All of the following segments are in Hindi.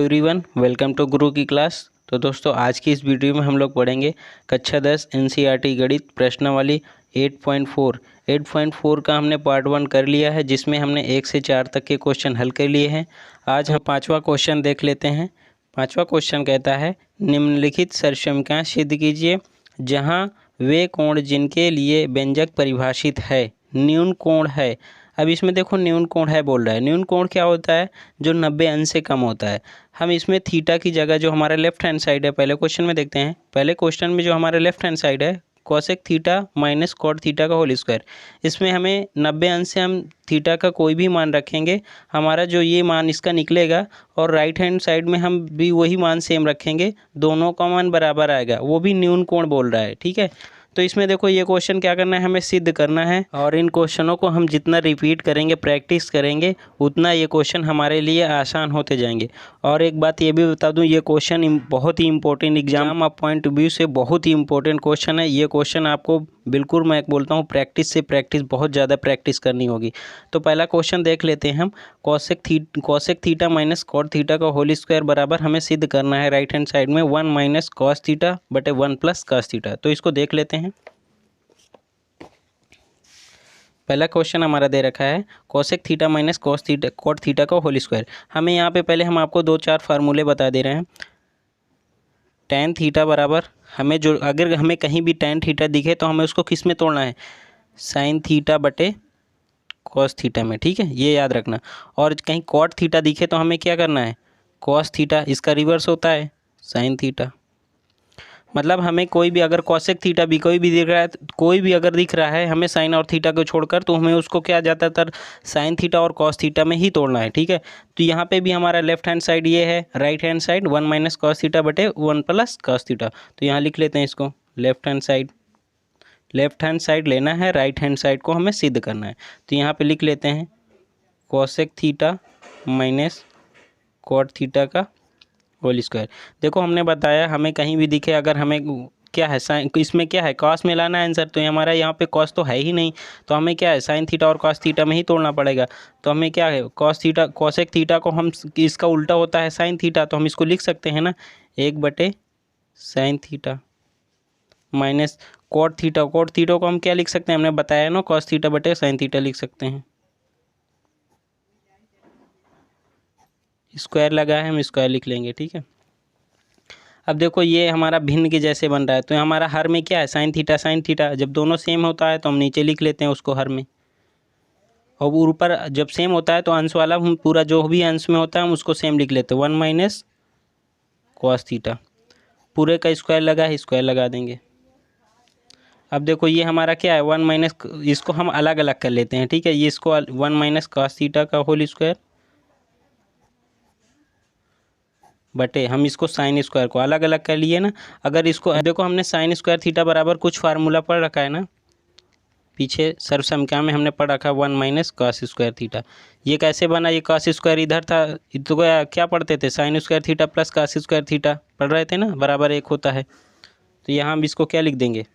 एवरीवन, वेलकम टू गुरु की क्लास। तो दोस्तों, आज की इस वीडियो में हम लोग पढ़ेंगे कक्षा 10 एनसीईआरटी गणित प्रश्नावली 8.4 का हमने पार्ट 1 कर लिया है, जिसमें हमने 1 से 4 तक के क्वेश्चन हल कर लिए हैं। आज हम पांचवा क्वेश्चन देख लेते हैं। पांचवा क्वेश्चन कहता है, निम्नलिखित सरसमीकरण सिद्ध कीजिए जहां वे कोण जिनके लिए व्यंजक परिभाषित है न्यून कोण है। अब इसमें देखो, न्यून कोण है बोल रहा है। न्यून कोण क्या होता है? जो 90 अंश से कम होता है। हम इसमें थीटा की जगह जो हमारा लेफ्ट हैंड साइड है, पहले क्वेश्चन में देखते हैं। पहले क्वेश्चन में जो हमारा लेफ्ट हैंड साइड है, cosec theta minus cot theta का होल स्क्वायर, इसमें हमें 90 अंश से हम थीटा का कोई भी मान रखेंगे, हमारा जो ये मान इसका निकलेगा, और राइट हैंड साइड में हम भी वही मान सेम रखेंगे, दोनों का मान बराबर आएगा, वो भी न्यून कोण बोल रहा है। ठीक है, तो इसमें देखो, ये क्वेश्चन क्या करना है, हमें सिद्ध करना है, और इन क्वेश्चनों को हम जितना रिपीट करेंगे, प्रैक्टिस करेंगे, उतना ये क्वेश्चन हमारे लिए आसान होते जाएंगे। और एक बात ये भी बता दूं, ये क्वेश्चन बहुत ही important, exam of point of view से बहुत ही इंपॉर्टेंट क्वेश्चन है। ये क्वेश्चन आपको बिल्कुल, मैं बोलता हूँ, प्रैक्टिस से प्रैक्टिस, बहुत ज़्यादा प्रैक्टिस करनी होगी। तो पहला क्वेश्चन देख लेते हैं हम। Cosec theta minus cot theta का होल स्क्वायर बराबर हमें सिद्ध करना है राइट हैंड साइड में 1 माइनस कॉस थीटा बटे 1 प्लस कॉस थीटा। तो इसको देख लेते हैं। पहला क्वेश्चन हमारा दे रखा है cosec theta minus cot theta का होल स्क्वायर। हमें यहाँ पे पहले हम आपको 2-4 फार्मूले बता दे रहे हैं। टेन थीटा बराबर, हमें जो, अगर हमें कहीं भी टेन थीटा दिखे तो हमें उसको किस में तोड़ना है? साइन थीटा बटे कॉस थीटा में। ठीक है, ये याद रखना। और कहीं कॉट थीटा दिखे तो हमें क्या करना है? कॉस थीटा, इसका रिवर्स होता है साइन थीटा। मतलब हमें कोई भी, अगर कॉसेक थीटा भी कोई भी दिख रहा है, कोई भी अगर दिख रहा है हमें साइन और थीटा को छोड़कर, तो हमें उसको क्या ज़्यादातर साइन थीटा और कॉस थीटा में ही तोड़ना है। ठीक है, तो यहाँ पे भी हमारा लेफ्ट हैंड साइड ये है, right hand side 1 minus cos theta बटे 1 प्लस कॉस थीटा। तो यहाँ लिख लेते हैं इसको, लेफ्ट हैंड साइड लेना है, राइट हैंड साइड को हमें सिद्ध करना है। तो यहाँ पे लिख लेते हैं cosec theta minus cot theta का होल स्क्वायर। देखो, हमने बताया हमें कहीं भी दिखे, अगर हमें क्या है, साइन, इसमें क्या है, कॉस में लाना है आंसर, तो हमारा यहाँ पे कॉस तो है ही नहीं, तो हमें क्या है, साइन थीटा और कॉस थीटा में ही तोड़ना पड़ेगा। तो हमें क्या है, कॉस थीटा, कोसेक थीटा को हम, इसका उल्टा होता है साइन थीटा, तो हम इसको लिख सकते हैं ना, 1 बटे sine theta minus cot theta को हम क्या लिख सकते हैं, हमने बताया ना, कॉस थीटा बटे साइन थीटा लिख सकते हैं। स्क्वायर लगा है, हम स्क्वायर लिख लेंगे। ठीक है, अब देखो, ये हमारा भिन्न के जैसे बन रहा है, तो हमारा हर में क्या है, साइन थीटा। जब दोनों सेम होता है तो हम नीचे लिख लेते हैं उसको हर में, और ऊपर जब सेम होता है तो अंश वाला हम पूरा जो भी अंश में होता है हम उसको सेम लिख लेते हैं, 1 माइनस कॉस थीटा। पूरे का स्क्वायर लगा है, स्क्वायर लगा देंगे। अब देखो, ये हमारा क्या है, 1 माइनस, इसको हम अलग अलग कर लेते हैं। ठीक है, ये इसको 1 माइनस कॉस थीटा का होल स्क्वायर बटे, हम इसको साइन स्क्वायर को अलग अलग कर लिए ना। अगर इसको देखो, हमने साइन स्क्वायर थीटा बराबर कुछ फार्मूला पढ़ रखा है ना, पीछे सर्वसमीकरण में हमने पढ़ रखा 1 माइनस कॉस स्क्वायर थीटा। ये कैसे बना? ये कॉस स्क्वायर इधर था, तो क्या पढ़ते थे, sine square theta plus cos square theta पढ़ रहे थे ना, बराबर 1 होता है। तो यहाँ हम इसको क्या लिख देंगे,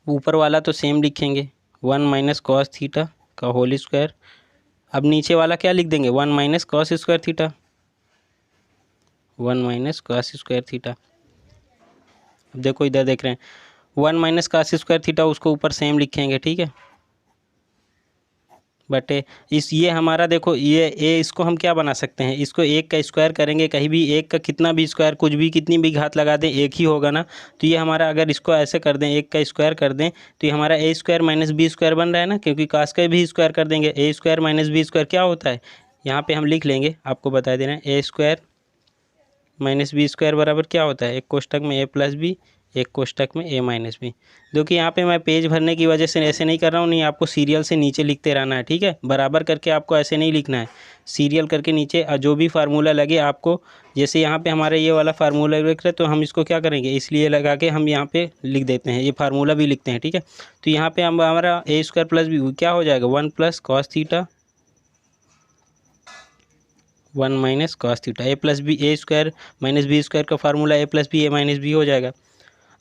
ऊपर वाला तो सेम लिखेंगे, 1 माइनस कॉस थीटा का होल स्क्वायर। अब नीचे वाला क्या लिख देंगे, 1 minus cos square theta, 1 minus cos square theta. अब देखो, इधर देख रहे हैं 1 माइनस कॉस स्क्वायर थीटा, उसको ऊपर सेम लिखेंगे। ठीक है, बटे ये हमारा, देखो ये इसको हम क्या बना सकते हैं, इसको 1 का स्क्वायर करेंगे, कहीं भी 1 का कितना भी स्क्वायर, कुछ भी, कितनी भी घात लगा दें, 1 ही होगा ना। तो ये हमारा, अगर इसको ऐसे कर दें, 1 का स्क्वायर कर दें, तो ये हमारा ए स्क्वायर माइनस बी स्क्वायर बन रहा है ना, क्योंकि कास का भी स्क्वायर कर देंगे, ए स्क्वायर माइनस बी स्क्वायर क्या होता है, यहाँ पर हम लिख लेंगे, आपको बता दे रहे हैं, ए स्क्वायर माइनस बी स्क्वायर बराबर क्या होता है, एक कोष्टक में ए प्लस बी, एक कोष्टक में ए माइनस बी। देखिए, यहाँ पे मैं पेज भरने की वजह से ऐसे नहीं कर रहा हूँ, नहीं, आपको सीरियल से नीचे लिखते रहना है। ठीक है, बराबर करके आपको ऐसे नहीं लिखना है, सीरियल करके नीचे जो भी फार्मूला लगे आपको, जैसे यहाँ पे हमारे ये वाला फार्मूला लिख रहे, तो हम इसको क्या करेंगे, इसलिए लगा के हम यहाँ पे लिख देते हैं, ये फार्मूला भी लिखते हैं। ठीक है, तो यहाँ पे हम, हमारा ए स्क्वायर प्लस बी क्या हो जाएगा, 1 plus cos theta 1 minus cos theta, a plus b, a square minus b square का formula a plus b a minus b हो जाएगा।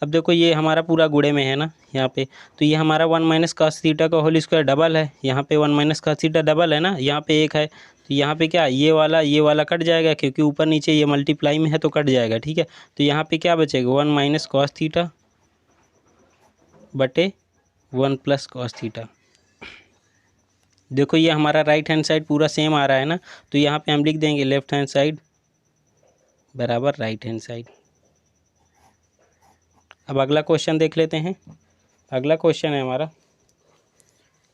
अब देखो ये हमारा पूरा गुणे में है ना यहाँ पे, तो ये हमारा 1 माइनस कॉस थीटा का होल स्क्वायर डबल है, यहाँ पे 1 माइनस कॉस थीटा डबल है ना, यहाँ पे एक है, तो यहाँ पे क्या ये वाला कट जाएगा, क्योंकि ऊपर नीचे ये मल्टीप्लाई में है तो कट जाएगा, ठीक है। तो यहाँ पे क्या बचेगा 1 माइनस कॉस थीटा बटे 1 प्लस कॉस थीटा। देखो ये हमारा राइट हैंड साइड पूरा सेम आ रहा है ना, तो यहाँ पे हम लिख देंगे लेफ्ट हैंड साइड बराबर राइट हैंड साइड। अब अगला क्वेश्चन देख लेते हैं। अगला क्वेश्चन है हमारा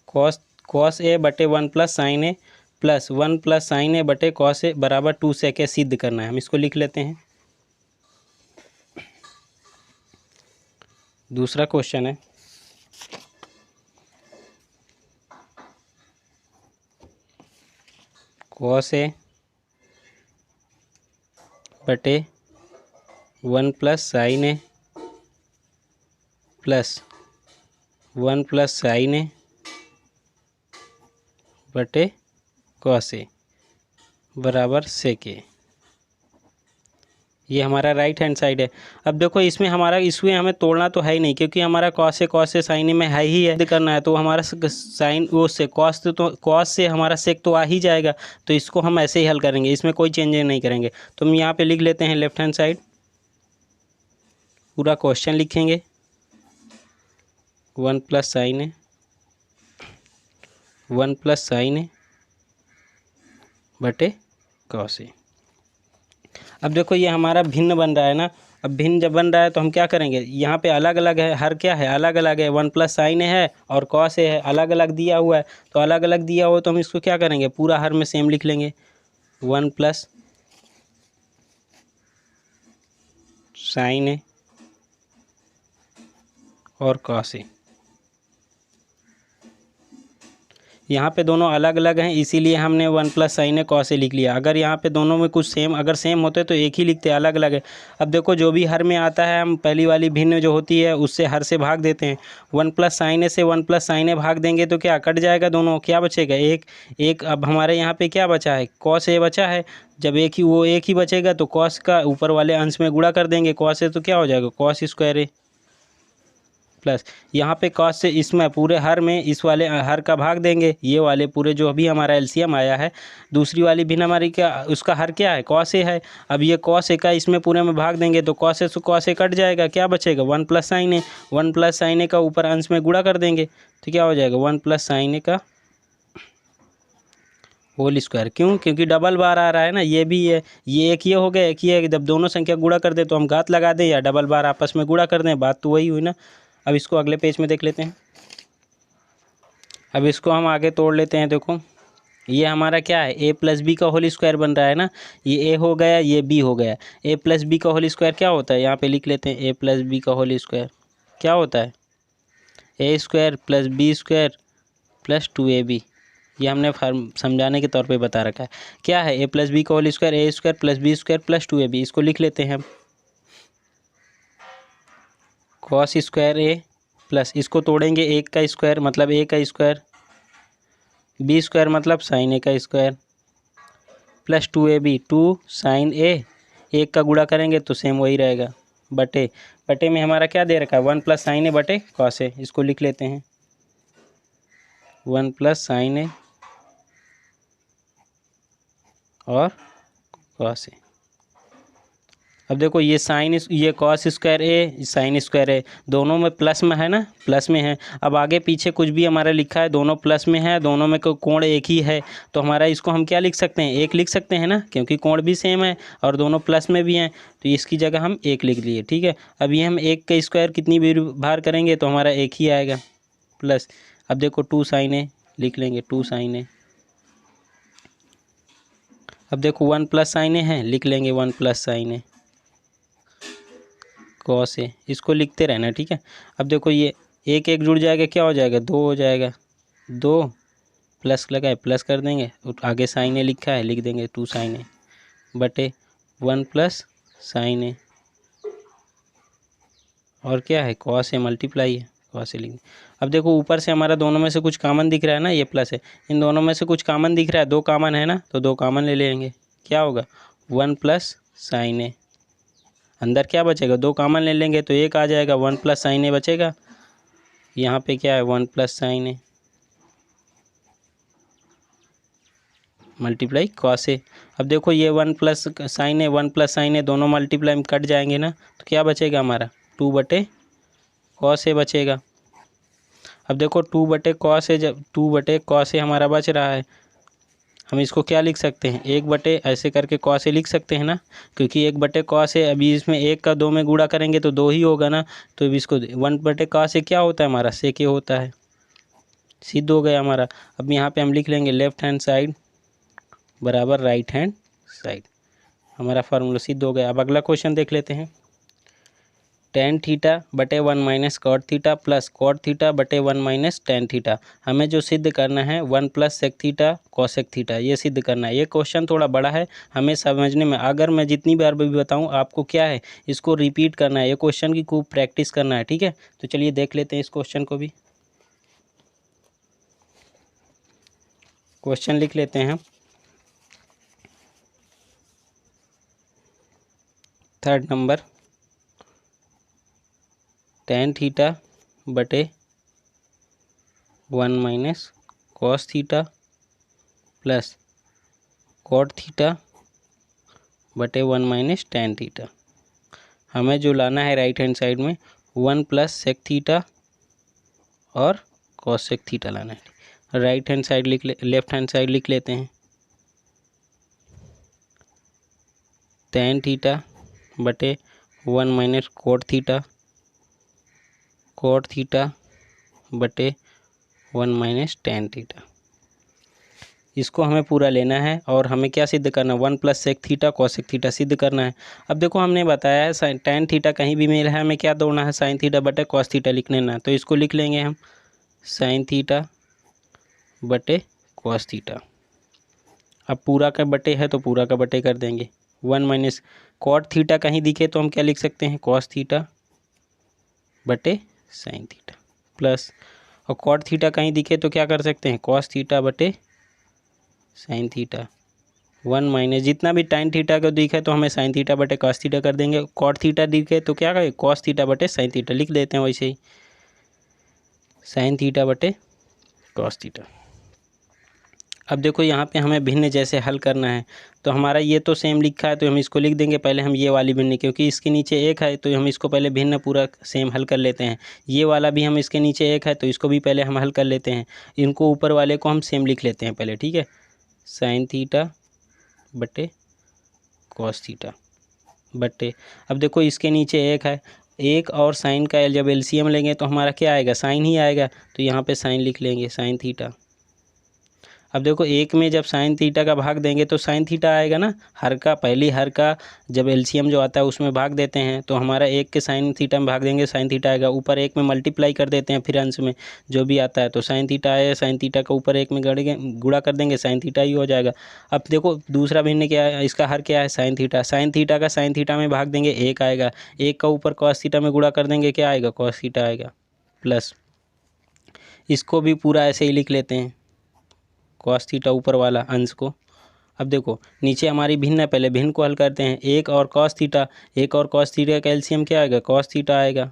कॉस ए बटे 1 प्लस साइन ए प्लस 1 प्लस साइन ए बटे कॉस ए बराबर 2 सेक ए सिद्ध करना है। हम इसको लिख लेते हैं। दूसरा क्वेश्चन है कॉस ए बटे 1 प्लस साइन ए प्लस 1 प्लस साइन ए बटे कॉस ए बराबर सेक ए। ये हमारा राइट हैंड साइड है। अब देखो इसमें हमें तोड़ना तो है ही नहीं, क्योंकि हमारा कॉस से साइन में है ही है करना है, तो हमारा साइन वो से कॉस से हमारा सेक तो आ ही जाएगा, तो इसको हम ऐसे ही हल करेंगे, इसमें कोई चेंज नहीं करेंगे। तो हम यहाँ पे लिख लेते हैं लेफ्ट हैंड साइड, पूरा क्वेश्चन लिखेंगे 1 प्लस साइन ए 1 प्लस साइन ए बटे कॉस ए। अब देखो ये हमारा भिन्न बन रहा है ना, अब भिन्न जब बन रहा है तो हम क्या करेंगे, यहाँ पे अलग अलग है, हर क्या है अलग अलग है, 1 प्लस साइन ए है और कॉस ए है, अलग अलग दिया हुआ है, तो अलग अलग दिया हुआ तो हम इसको क्या करेंगे पूरा हर में सेम लिख लेंगे 1 प्लस साइन ए और कॉस ए। यहाँ पे दोनों अलग अलग हैं, इसीलिए हमने 1 plus sign A cos A लिख लिया। अगर यहाँ पे दोनों में कुछ अगर सेम होते तो एक ही लिखते, अलग अलग है। अब देखो जो भी हर में आता है हम पहली वाली भिन्न जो होती है उससे हर से भाग देते हैं। 1 प्लस साइन ए से 1 प्लस साइन ए भाग देंगे तो क्या कट जाएगा दोनों, क्या बचेगा एक। अब हमारे यहाँ पे क्या बचा है, कॉस ए बचा है। जब एक ही बचेगा तो कॉस का ऊपर वाले अंश में गुणा कर देंगे कॉस ए, तो क्या हो जाएगा कॉस स्क्वायर ए प्लस यहाँ पे कॉस से इसमें पूरे हर में इस वाले हर का भाग देंगे, ये वाले पूरे जो अभी हमारा एलसीएम आया है, दूसरी वाली भिन्न हमारी क्या उसका हर क्या है कॉस ए है। अब ये कॉस ए का इसमें पूरे में भाग देंगे तो कॉस ए से कॉस ए कट जाएगा, क्या बचेगा 1 प्लस साइन ए। 1 प्लस साइन ए का ऊपर अंश में गुणा कर देंगे तो क्या हो जाएगा 1 प्लस साइन ए का होल स्क्वायर। क्यों, क्योंकि डबल बार आ रहा है ना, ये भी है, ये एक ये हो गया एक ये है। जब दोनों संख्या गुणा कर दे तो हम घात लगा दें या डबल बार आपस में गुणा कर दें, बात तो वही हुई ना। अब इसको अगले पेज में देख लेते हैं। अब इसको हम आगे तोड़ लेते हैं। देखो ये हमारा क्या है a प्लस बी का होल स्क्वायर बन रहा है ना, ये a हो गया ये b हो गया। a प्लस बी का होल स्क्वायर क्या होता है, यहाँ पे लिख लेते हैं a प्लस बी का होल स्क्वायर क्या होता है a square plus b square plus 2ab। ये हमने समझाने के तौर पे बता रखा है। क्या है a प्लस बी का whole square a square plus b square plus 2ab। इसको लिख लेते हैं कॉस स्क्वायर ए प्लस इसको तोड़ेंगे एक का स्क्वायर मतलब ए का स्क्वायर, बी स्क्वायर मतलब साइन ए का स्क्वायर प्लस 2ab 2 साइन ए, एक का गुणा करेंगे तो सेम वही रहेगा बटे में हमारा क्या दे रखा है 1 प्लस साइन ए बटे कॉस ए। इसको लिख लेते हैं 1 प्लस साइन ए और कॉस ए। अब देखो ये कॉस स्क्वायर ए साइन स्क्वायर ए दोनों में प्लस में है ना, प्लस में है। अब आगे पीछे कुछ भी हमारा लिखा है दोनों प्लस में है, दोनों में कोण एक ही है, तो हमारा इसको हम क्या लिख सकते हैं एक लिख सकते हैं ना, क्योंकि कोण भी सेम है और दोनों प्लस में भी हैं, तो इसकी जगह हम एक लिख लिए। ठीक है, अब ये हम एक का स्क्वायर कितनी भी बार करेंगे तो हमारा एक ही आएगा प्लस। अब देखो 2 साइन ए लिख लेंगे 2 साइन ए। अब देखो 1 प्लस साइन ए है, लिख लेंगे 1 plus sign A cos A. इसको लिखते रहना ठीक है। अब देखो ये एक एक जुड़ जाएगा क्या हो जाएगा 2 हो जाएगा, 2 प्लस लगा है प्लस कर देंगे, आगे साइन ए लिखा है लिख देंगे 2 साइन ए बटे 1 प्लस साइन ए और क्या है कॉस ए मल्टीप्लाई है कॉस ए लिख। अब देखो ऊपर से हमारा दोनों में से कुछ कॉमन दिख रहा है ना, ये प्लस है, इन दोनों में से कुछ कॉमन दिख रहा है, 2 कॉमन है ना, तो 2 कॉमन ले लेंगे क्या होगा 1 प्लस साइन ए अंदर क्या बचेगा, 2 कॉमन ले लेंगे तो 1 आ जाएगा, 1 प्लस साइन ए बचेगा। यहाँ पे क्या है 1 plus sign A multiply cos A. अब देखो ये 1 प्लस साइन ए 1 प्लस साइन ए दोनों मल्टीप्लाई में कट जाएंगे ना, तो क्या बचेगा हमारा 2 बटे कॉस ए बचेगा। अब देखो 2 बटे कॉस ए, जब 2 बटे कॉस ए हमारा बच रहा है, हम इसको क्या लिख सकते हैं 1 बटे ऐसे करके कॉस ए लिख सकते हैं ना, क्योंकि 1 बटे कॉस ए, अभी इसमें 1 का 2 में गुणा करेंगे तो 2 ही होगा ना, तो अब इसको 1 बटे कॉस ए क्या होता है हमारा सेक ए होता है, सिद्ध हो गया हमारा। अब यहाँ पे हम लिख लेंगे लेफ्ट हैंड साइड बराबर राइट हैंड साइड, हमारा फार्मूला सिद्ध हो गया। अब अगला क्वेश्चन देख लेते हैं। टेन थीटा बटे 1 minus cot theta plus cot theta बटे 1 माइनस टेन थीटा, हमें जो सिद्ध करना है 1 plus sec theta cosec theta, ये सिद्ध करना है। ये क्वेश्चन थोड़ा बड़ा है, हमें समझने में, अगर मैं जितनी बार भी बताऊं आपको क्या है इसको रिपीट करना है, ये क्वेश्चन की खूब प्रैक्टिस करना है, ठीक है। तो चलिए देख लेते हैं इस क्वेश्चन को भी। क्वेश्चन लिख लेते हैं। थर्ड नंबर, टेन थीटा बटे 1 minus cos theta plus cot theta बटे 1 माइनस टेन थीटा, हमें जो लाना है राइट हैंड साइड में 1 प्लस सेक थीटा और कॉस सेक थीटा लाना है। Right hand side left hand side लिख लेते हैं। टेन थीटा बटे 1 माइनस कोट थीटा बटे 1 माइनस टेन थीटा, इसको हमें पूरा लेना है और हमें क्या सिद्ध करना है 1 plus sec theta cosec theta सिद्ध करना है। अब देखो हमने बताया है साइन टेन थीटा कहीं भी मिला है, हमें क्या दौड़ना है साइन थीटा बटे कॉस थीटा लिख लेना, तो इसको लिख लेंगे हम साइन थीटा बटे कॉस थीटा। अब पूरा का बटे है तो पूरा का बटे कर देंगे। 1 माइनस कॉट थीटा कहीं दिखे तो हम क्या लिख सकते हैं कॉस थीटा बटे साइन थीटा प्लस, और कॉट थीटा कहीं दिखे तो क्या कर सकते हैं कॉस थीटा बटे साइन थीटा। 1 माइनस जितना भी टाइन थीटा का दिखे तो हमें साइन थीटा बटे कॉस थीटा कर देंगे, कॉट थीटा दिखे तो क्या करें कॉस थीटा बटे साइन थीटा लिख देते हैं, वैसे ही साइन थीटा बटे कॉस थीटा। अब देखो यहाँ पे हमें भिन्न जैसे हल करना है, तो हमारा ये तो सेम लिखा है तो हम इसको लिख देंगे पहले हम ये वाली भिन्न, क्योंकि इसके नीचे 1 है तो हम इसको पहले भिन्न पूरा सेम हल कर लेते हैं। ये वाला भी हम इसके नीचे 1 है तो इसको भी पहले हम हल कर लेते हैं, इनको ऊपर वाले को हम सेम लिख लेते हैं पहले, ठीक है। साइन थीटा बटे कॉस थीटा बटे, अब देखो इसके नीचे 1 है, 1 और साइन का जब एलसीएम लेंगे तो हमारा क्या आएगा साइन ही आएगा, तो यहाँ पे साइन लिख लेंगे साइन थीटा। अब देखो 1 में जब साइन थीटा का भाग देंगे तो साइन थीटा आएगा ना, हर का पहली हर का जब एलसीएम जो आता है उसमें भाग देते हैं तो हमारा 1 के साइन थीटा में भाग देंगे साइन थीटा आएगा, ऊपर 1 में मल्टीप्लाई कर देते हैं फिर अंश में जो भी आता है, तो साइन थीटा आएगा, साइन थीटा का ऊपर 1 में गुणा कर देंगे साइन थीटा ही हो जाएगा। अब देखो दूसरा भिन्न क्या है, इसका हर क्या है साइन थीटा का साइन थीटा में भाग देंगे 1 आएगा, 1 का ऊपर कॉस थीटा में गुणा कर देंगे क्या आएगा कॉस थीटा आएगा प्लस, इसको भी पूरा ऐसे ही लिख लेते हैं कॉस थीटा ऊपर वाला अंश को। अब देखो नीचे हमारी भिन्न है, पहले भिन्न को हल करते हैं, 1 और कॉस थीटा, 1 और कॉस थीटा का एलसीएम क्या आएगा कॉस थीटा आएगा।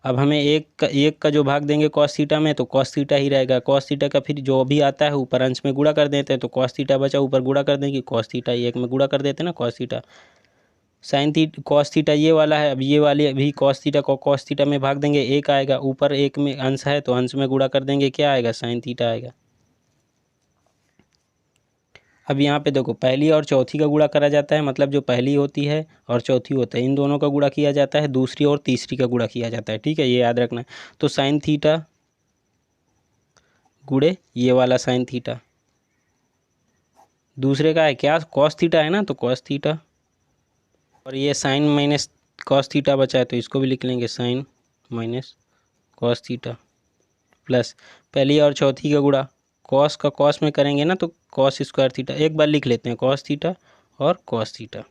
अब हमें एक का जो भाग देंगे कॉस थीटा में तो कॉस थीटा ही रहेगा, कॉस थीटा का फिर जो भी आता है ऊपर अंश में गुणा कर देते हैं, तो कॉस थीटा बचा ऊपर गुणा कर देंगे कॉस थीटा ही 1 में गुणा कर देते हैं ना cos theta. Sine theta cos theta ये वाला है, अब ये वाली अभी कॉस थीटा को कॉस थीटा में भाग देंगे 1 आएगा, ऊपर 1 में अंश है तो अंश में गुणा कर देंगे क्या आएगा साइन थीटा आएगा। अब यहाँ पे देखो पहली और चौथी का गुणा करा जाता है, मतलब जो पहली होती है और चौथी होता है इन दोनों का गुणा किया जाता है, दूसरी और तीसरी का गुणा किया जाता है, ठीक है, ये याद रखना है। तो साइन थीटा गुणे ये वाला साइन थीटा, दूसरे का है क्या कॉस थीटा है ना, तो कॉस थीटा, और ये साइन माइनस कॉस थीटा बचा है तो इसको भी लिख लेंगे sine minus cos theta plus पहली और चौथी का गुणा कॉस का कॉस में करेंगे ना तो कॉस स्क्वायर थीटा, एक बार लिख लेते हैं कॉस थीटा और कॉस थीटा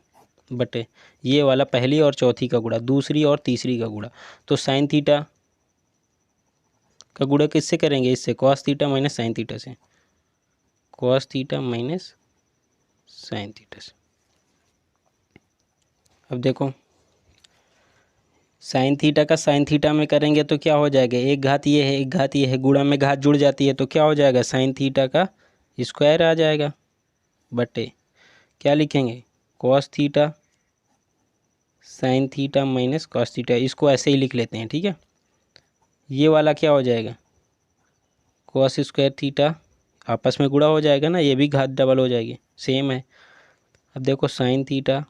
बटे ये वाला पहली और चौथी का गुणा दूसरी और तीसरी का गुणा, तो साइन थीटा का गुणा किससे करेंगे इससे cos theta minus sine theta से, cos theta minus sine theta से। अब देखो साइन थीटा का साइन थीटा में करेंगे तो क्या हो जाएगा, एक घात ये है एक घात ये है, गुणा में घात जुड़ जाती है तो क्या हो जाएगा, साइन थीटा का स्क्वायर आ जाएगा, बटे क्या लिखेंगे, cos theta sine theta minus cos theta. इसको ऐसे ही लिख लेते हैं, ठीक है। ये वाला क्या हो जाएगा, कॉस स्क्वायर थीटा, आपस में गुणा हो जाएगा ना, ये भी घात डबल हो जाएगी, सेम है। अब देखो sine theta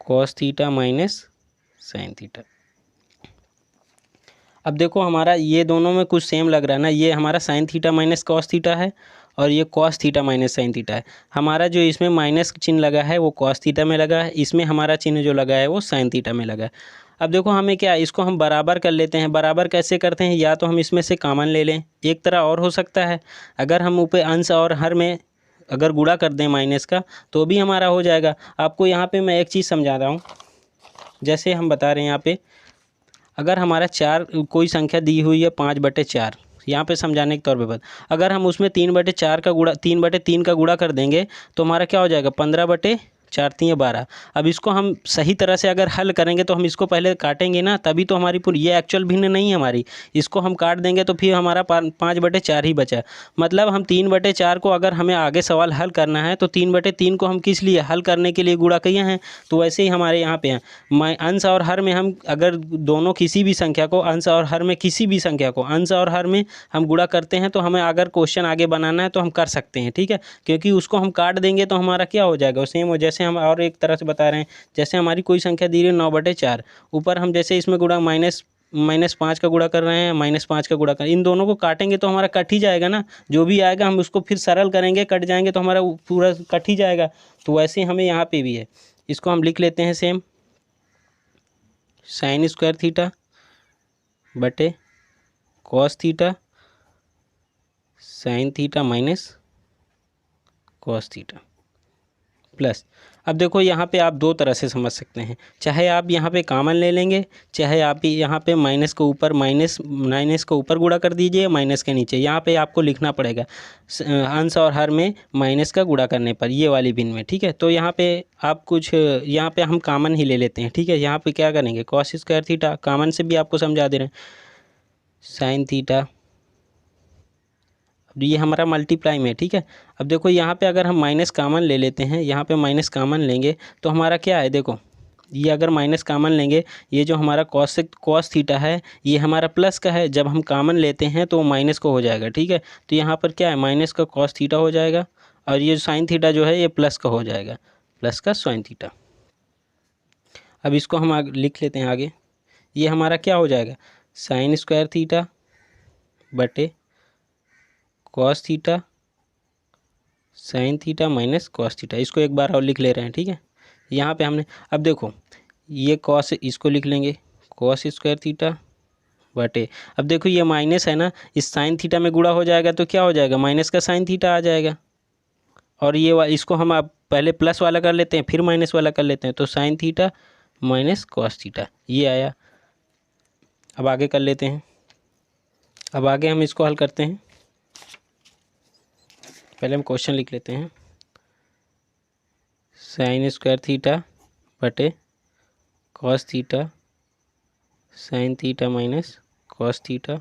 cos theta minus sine theta. अब देखो हमारा ये दोनों में कुछ सेम लग रहा है ना, ये हमारा sign theta minus cos theta है और ये cos theta minus sine theta है। हमारा जो इसमें माइनस चिन्ह लगा है वो कॉस थीटा में लगा है, इसमें हमारा चिन्ह जो लगा है वो साइन थीटा में लगा है। अब देखो हमें क्या, इसको हम बराबर कर लेते हैं। बराबर कैसे करते हैं, या तो हम इसमें से कॉमन ले लें, एक तरह और हो सकता है, अगर हम ऊपर अंश और हर में अगर गुणा कर दें माइनस का तो भी हमारा हो जाएगा। आपको यहाँ पे मैं एक चीज़ समझा रहा हूँ, जैसे हम बता रहे हैं यहाँ पे, अगर हमारा चार कोई संख्या दी हुई है 5/4, यहाँ पे समझाने के तौर पे बात, अगर हम उसमें 3/4 का गुणा 3/3 का गुणा कर देंगे तो हमारा क्या हो जाएगा, 15/4×3=12। अब इसको हम सही तरह से अगर हल करेंगे तो हम इसको पहले काटेंगे ना, तभी तो हमारी पूरी, ये एक्चुअल भिन्न नहीं है हमारी, इसको हम काट देंगे तो फिर हमारा 5/4 ही बचा। मतलब हम 3/4 को अगर हमें आगे सवाल हल करना है तो 3/3 को हम किस लिए हल करने के लिए गुणा किए हैं, तो वैसे ही हमारे यहाँ पे हैं अंश और हर में, हम अगर दोनों किसी भी संख्या को अंश और हर में, किसी भी संख्या को अंश और हर में हम गुणा करते हैं तो हमें अगर क्वेश्चन आगे बनाना है तो हम कर सकते हैं, ठीक है। क्योंकि उसको हम काट देंगे तो हमारा क्या हो जाएगा, सेम हो, जैसे हम और एक तरह से बता रहे हैं, जैसे हमारी कोई संख्या दी रही है 9/4, ऊपर हम जैसे इसमें गुणा -5 का गुणा कर रहे हैं, -5 का गुणा कर, इन दोनों को काटेंगे तो हमारा कट ही जाएगा ना, जो भी आएगा हम उसको फिर सरल करेंगे, कट जाएंगे तो हमारा पूरा कट ही जाएगा। तो वैसे हमें यहाँ पे भी है, इसको हम लिख लेते हैं सेम, साइन स्क्वायर थीटा बटे cos theta sine theta minus cos theta plus. अब देखो यहाँ पे आप दो तरह से समझ सकते हैं, चाहे आप यहाँ पे कॉमन ले लेंगे, चाहे आप यहाँ पे माइनस को ऊपर माइनस को ऊपर गुणा कर दीजिए, माइनस के नीचे यहाँ पे आपको लिखना पड़ेगा अंश और हर में माइनस का गुणा करने पर, ये वाली भिन्न में, ठीक है। तो यहाँ पे आप कुछ, यहाँ पे हम कॉमन ही ले लेते हैं, ठीक है। यहाँ पे क्या करेंगे, कॉस स्क्वायर थीटा, कॉमन से भी आपको समझा दे रहे हैं, साइन थीटा, ये हमारा मल्टीप्लाई में, ठीक है। अब देखो यहाँ पे अगर हम माइनस कॉमन ले लेते हैं, यहाँ पे माइनस कॉमन लेंगे तो हमारा क्या है, देखो ये अगर माइनस कॉमन लेंगे, ये जो हमारा कॉस थीटा है ये हमारा प्लस का है, जब हम कॉमन लेते हैं तो माइनस को हो जाएगा, ठीक है। तो यहाँ पर क्या है, माइनस का कॉस थीटा हो जाएगा और ये साइन थीटा जो है ये प्लस का हो जाएगा, प्लस का साइन थीटा। अब इसको हम आगे लिख लेते हैं आगे, ये हमारा क्या हो जाएगा, साइन स्क्वायर थीटा बटे cos theta sine theta minus cos theta. इसको एक बार और लिख ले रहे हैं, ठीक है। यहाँ पे हमने, अब देखो ये कॉस, इसको लिख लेंगे कॉस स्क्वायर थीटा बटे, अब देखो ये माइनस है ना, इस साइन थीटा में गुणा हो जाएगा तो क्या हो जाएगा, माइनस का साइन थीटा आ जाएगा। और ये इसको हम अब पहले प्लस वाला कर लेते हैं फिर माइनस वाला कर लेते हैं, तो sign theta minus cos theta ये आया। अब आगे कर लेते हैं, अब आगे हम इसको हल करते हैं। पहले हम क्वेश्चन लिख लेते हैं, साइन स्क्वायर थीटा बटे cos theta sine theta minus cos theta.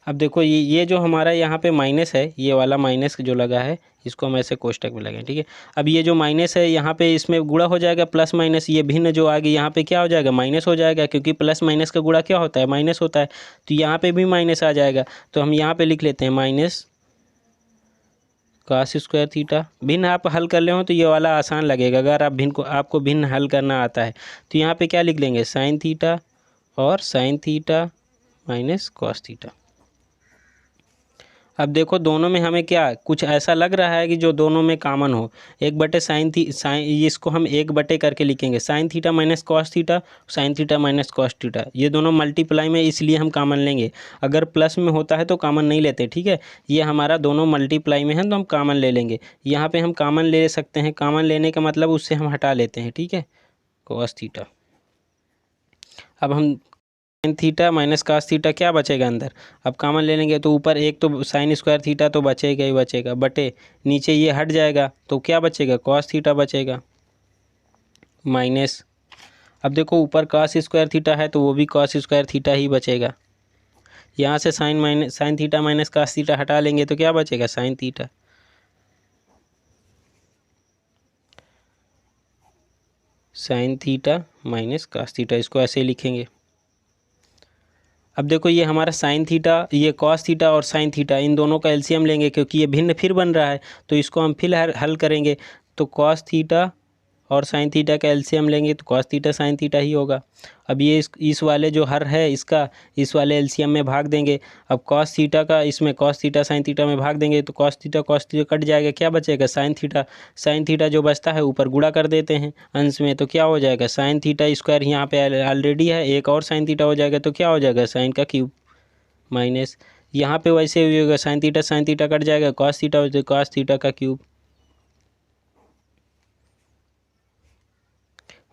अब देखो ये जो हमारा यहाँ पे माइनस है, ये वाला माइनस जो लगा है इसको हम ऐसे कोष्टक में लगाएं, ठीक है। अब ये जो माइनस है यहाँ पे इसमें गुणा हो जाएगा प्लस माइनस, ये भिन्न जो आगे यहाँ पे क्या हो जाएगा, माइनस हो जाएगा, क्योंकि प्लस माइनस का गुणा क्या होता है, माइनस होता है। तो यहाँ पे भी माइनस आ जाएगा, तो हम यहाँ पे लिख लेते हैं माइनस कॉस स्क्वायर थीटा। भिन्न आप हल कर ले हो तो ये वाला आसान लगेगा, अगर आप आपको भिन्न हल करना आता है तो यहाँ पे क्या लिख लेंगे, साइन थीटा और sign theta minus cos theta. अब देखो दोनों में हमें क्या कुछ ऐसा लग रहा है कि जो दोनों में कॉमन हो, 1/साइन इसको हम 1/ करके लिखेंगे, sign theta minus cos theta sine theta minus cos theta, ये दोनों मल्टीप्लाई में इसलिए हम कॉमन लेंगे, अगर प्लस में होता है तो कॉमन नहीं लेते, ठीक है। ये हमारा दोनों मल्टीप्लाई में है तो हम कॉमन ले लेंगे, यहाँ पे हम कॉमन ले सकते हैं, कॉमन लेने का मतलब उससे हम हटा लेते हैं, ठीक है, कॉस थीटा। अब हम sign theta minus cos theta क्या बचेगा अंदर, अब कॉमन ले लेंगे तो ऊपर एक तो साइन स्क्वायर थीटा तो बचेगा ही बचेगा, बटे नीचे ये हट जाएगा तो क्या बचेगा, कॉस थीटा बचेगा, माइनस, अब देखो ऊपर कॉस स्क्वायर थीटा है तो वो भी कॉस स्क्वायर थीटा ही बचेगा। यहाँ से sign theta minus cos theta हटा लेंगे तो क्या बचेगा, sine theta. Sign theta minus cos theta, इसको ऐसे लिखेंगे। अब देखो ये हमारा साइन थीटा, ये कॉस थीटा और साइन थीटा, इन दोनों का एलसीएम लेंगे क्योंकि ये भिन्न फिर बन रहा है, तो इसको हम फिर हल करेंगे। तो कॉस थीटा और साइन थीटा का एलसीएम लेंगे तो कॉस थीटा साइन थीटा ही होगा। अब ये इस वाले जो हर है इसका, इस वाले एलसीएम में भाग देंगे। अब कॉस थीटा का इसमें कॉस थीटा साइन थीटा में भाग देंगे तो कॉस थीटा कट जाएगा, क्या बचेगा, साइन थीटा। साइन थीटा जो बचता है ऊपर गुणा कर देते हैं अंश में, तो क्या हो जाएगा, साइन थीटा स्क्वायर यहाँ पे ऑलरेडी है, एक और साइन थीटा हो जाएगा तो क्या हो जाएगा, साइन का क्यूब माइनस, यहाँ पे वैसे भी होगा, साइन थीटा कट जाएगा, कॉस थीटा हो जाएगा कॉस थीटा का cube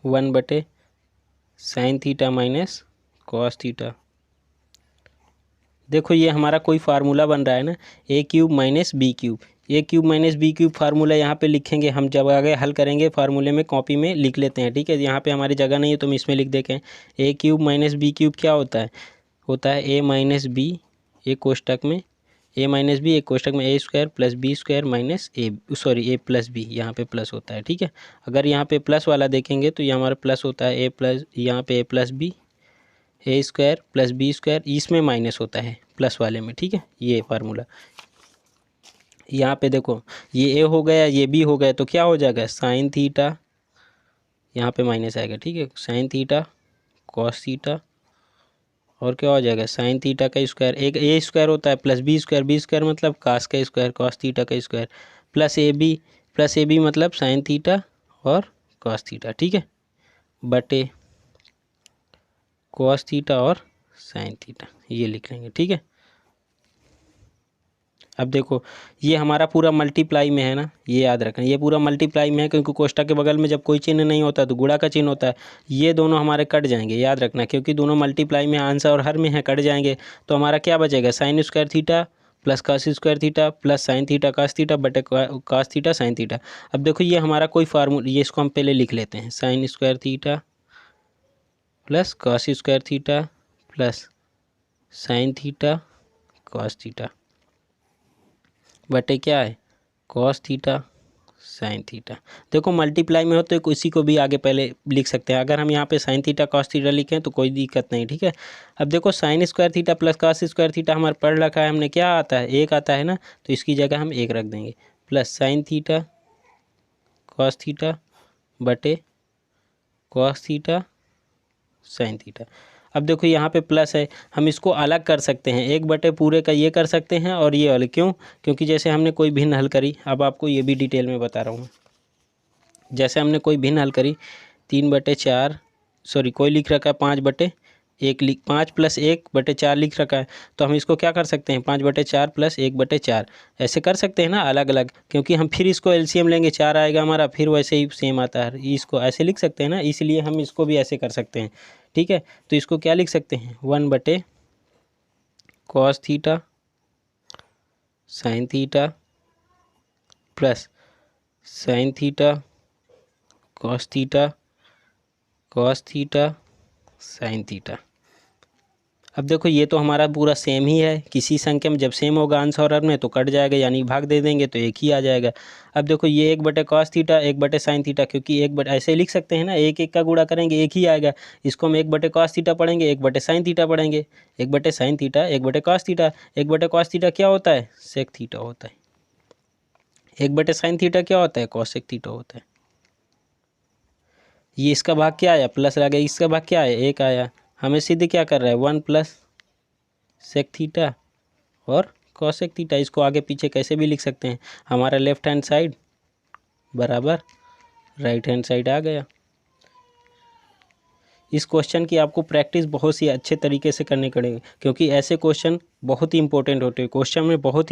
1/, sine theta minus cos theta. देखो ये हमारा कोई फार्मूला बन रहा है ना, a cube minus b cube. A cube minus b cube formula यहाँ पे लिखेंगे हम, जब आगे हल करेंगे फार्मूले में कॉपी में लिख लेते हैं, ठीक है। यहाँ पे हमारी जगह नहीं है तो हम इसमें लिख देखें। ए क्यूब माइनस बी क्यूब क्या होता है ए माइनस बी एक कोष्टक में, ए माइनस बी एक कोष्टक में a square plus b square minus a plus b, यहाँ पे प्लस होता है, ठीक है। अगर यहाँ पे प्लस वाला देखेंगे तो ये हमारा प्लस होता है ए प्लस, यहाँ पे ए plus b, a square plus b square, इसमें माइनस होता है प्लस वाले में, ठीक है। ये फार्मूला यहाँ पे देखो, ये ए हो गया ये बी हो गया तो क्या हो जाएगा, साइन थीटा, यहाँ पे माइनस आएगा, ठीक है, साइन थीटा कॉस थीटा, और क्या हो जाएगा, साइन थीटा का स्क्वायर, एक ए स्क्वायर होता है प्लस बी स्क्वायर मतलब कास का स्क्वायर, कॉस थीटा का स्क्वायर, प्लस ए बी मतलब साइन थीटा और कॉस थीटा, ठीक है, बटे कॉस थीटा और साइन थीटा, ये लिख लेंगे, ठीक है। अब देखो ये हमारा पूरा मल्टीप्लाई में है ना, ये याद रखना, ये पूरा मल्टीप्लाई में है क्योंकि कोष्टक के बगल में जब कोई चिन्ह नहीं होता तो गुणा का चिन्ह होता है। ये दोनों हमारे कट जाएंगे, याद रखना, क्योंकि दोनों मल्टीप्लाई में आंसर और हर में है, कट जाएंगे। तो हमारा क्या बचेगा, sine square theta plus cos square theta plus sine theta cos theta बटे कॉस थीटा साइन थीटा। अब देखो ये हमारा कोई फार्मूला, ये इसको हम पहले लिख लेते हैं, sine square theta plus cos square theta plus sine theta cos theta बटे क्या है, कॉस थीटा साइन थीटा। देखो मल्टीप्लाई में हो तो इसी को भी आगे पहले लिख सकते हैं, अगर हम यहाँ पे साइन थीटा कॉस थीटा लिखें तो कोई दिक्कत नहीं, ठीक है। अब देखो sine square theta plus cos square theta हमारा पढ़ रखा है हमने, क्या आता है, एक आता है ना, तो इसकी जगह हम एक रख देंगे, plus sine theta cos theta बटे कॉस थीटा साइन थीटा। अब देखो यहाँ पे प्लस है, हम इसको अलग कर सकते हैं, एक बटे पूरे का ये कर सकते हैं और ये अलग, क्यों, क्योंकि जैसे हमने कोई भिन्न हल करी, अब आपको ये भी डिटेल में बता रहा हूँ। जैसे हमने कोई भिन्न हल करी 3/4, सॉरी कोई लिख रखा है 5/1, 5 + 1/4 लिख रखा है, तो हम इसको क्या कर सकते हैं, 5/4 + 1/4 ऐसे कर सकते हैं ना, अलग अलग, क्योंकि हम फिर इसको एलसीएम लेंगे 4 आएगा हमारा, फिर वैसे ही सेम आता है, इसको ऐसे लिख सकते हैं ना, इसलिए हम इसको भी ऐसे कर सकते हैं, ठीक है। तो इसको क्या लिख सकते हैं, 1/cos theta sine theta plus sine theta cos theta sine theta. अब देखो ये तो हमारा पूरा सेम ही है, किसी संख्या में जब सेम होगा अंश और हर में तो कट जाएगा, यानी भाग दे देंगे तो एक ही आ जाएगा। अब देखो ये 1/cos थीटा 1/sin थीटा, क्योंकि ऐसे लिख सकते हैं ना, एक एक का गुणा करेंगे एक ही आएगा, इसको हम 1/cos थीटा पढ़ेंगे 1/sin थीटा पढ़ेंगे, 1/sin theta 1/cos theta, 1/cos theta क्या होता है, सेक थीटा होता है, 1/sin थीटा क्या होता है, कॉसेक थीटा होता है। ये इसका भाग क्या आया, प्लस आ गया, इसका भाग क्या आया, एक आया, हमें सीधे क्या कर रहा है, 1 + सेक थीटा और कॉसेक थीटा। इसको आगे पीछे कैसे भी लिख सकते हैं, हमारा लेफ्ट हैंड साइड बराबर राइट हैंड साइड आ गया। इस क्वेश्चन की आपको प्रैक्टिस बहुत सी अच्छे तरीके से करनी पड़ेगी, क्योंकि ऐसे क्वेश्चन बहुत ही इंपॉर्टेंट होते हैं, क्वेश्चन में बहुत ही